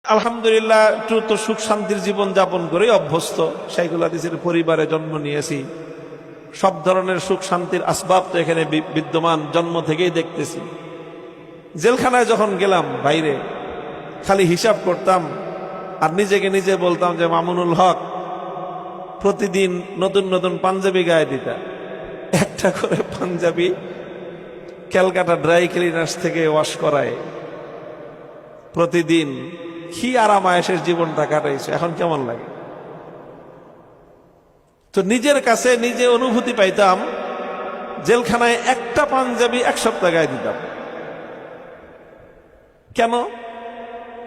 আলহামদুলিল্লাহ একটু তো সুখ শান্তির জীবন যাপন করে অভ্যস্ত। শাইখুল হাদিসের পরিবারে জন্ম নিয়েছি, সব ধরনের সুখ শান্তির আসবাব তো এখানে বিদ্যমান, জন্ম থেকেই দেখতেছি। জেলখানায় যখন গেলাম বাইরে খালি হিসাব করতাম আর নিজেকে নিজে বলতাম যে মামুনুল হক প্রতিদিন নতুন নতুন পাঞ্জাবি গায়ে দিতা, একটা করে পাঞ্জাবি ক্যালকাটা ড্রাই ক্লিনার্স থেকে ওয়াশ করায় প্রতিদিন। কি আরাম আয়েশের জীবনটা কাটাইছে, এখন কেমন লাগে? তো নিজের কাছে নিজে অনুভূতি পাইতাম, জেলখানায় একটা পাঞ্জাবি এক সপ্তাহ গায়ে দিতাম। কেন?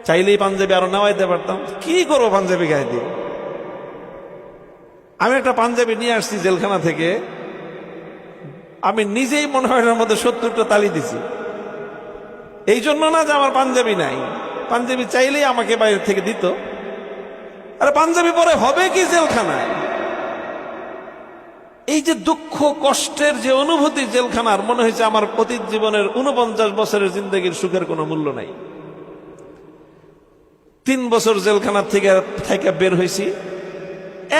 চাইলেই পাঞ্জাবি আরো নেওয়াইতে পারতাম, কি করবো পাঞ্জাবি গায়ে দিয়ে। আমি একটা পাঞ্জাবি নিয়ে আসছি জেলখানা থেকে, আমি নিজেই মনে হয় এর মধ্যে 70টা তালি দিছি। এই জন্য না যে আমার পাঞ্জাবি নাই, পাঞ্জাবি চাইলেই আমাকে বাইরে থেকে দিত। আরে পাঞ্জাবি পরে হবে কি জেলখানায়? এই যে দুঃখ কষ্টের যে অনুভূতি জেলখানার, মনে হয়েছে আমার অতীত জীবনের 49 বছরের জিন্দগির সুখের কোনো মূল্য নাই। 3 বছর জেলখানার থেকে বের হয়েছি,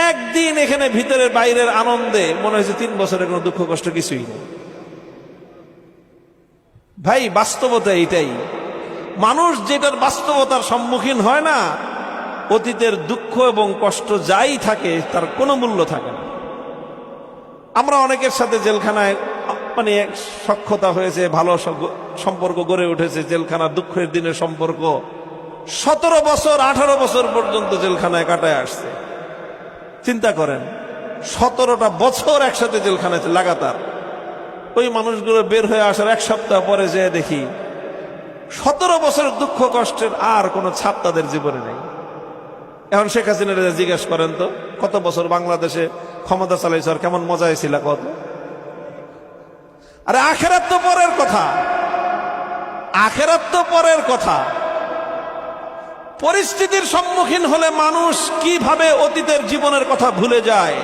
একদিন এখানে ভিতরের বাইরের আনন্দে মনে হয়েছে 3 বছরের কোনো দুঃখ কষ্ট কিছুই নেই। ভাই বাস্তবতা এটাই, মানুষ যেটার বাস্তবতার সম্মুখীন হয় না, অতীতের দুঃখ এবং কষ্ট যাই থাকে তার কোনো মূল্য থাকে না। আমরা অনেকের সাথে জেলখানায় মানে সখ্যতা হয়েছে, ভালো সম্পর্ক গড়ে উঠেছে। জেলখানার দুঃখের দিনের সম্পর্ক 17 বছর 18 বছর পর্যন্ত জেলখানায় কাটায় আসছে। চিন্তা করেন, 17টা বছর একসাথে জেলখানায় লাগাতার। ওই মানুষগুলো বের হয়ে আসার 1 সপ্তাহ পরে যেয়ে দেখি 17 বছরের দুঃখ কষ্টের আর কোনো ছাপ তাদের জীবনে নেই। এখন শেখ হাসিনার জিজ্ঞেস করেন তো, কত বছর বাংলাদেশে ক্ষমতা চালাইছে, আর কেমন মজা হয়েছিল কত? আরে আখেরাত তো পরের কথা, আখেরাত তো পরের কথা। পরিস্থিতির সম্মুখীন হলে মানুষ কিভাবে অতীতের জীবনের কথা ভুলে যায়।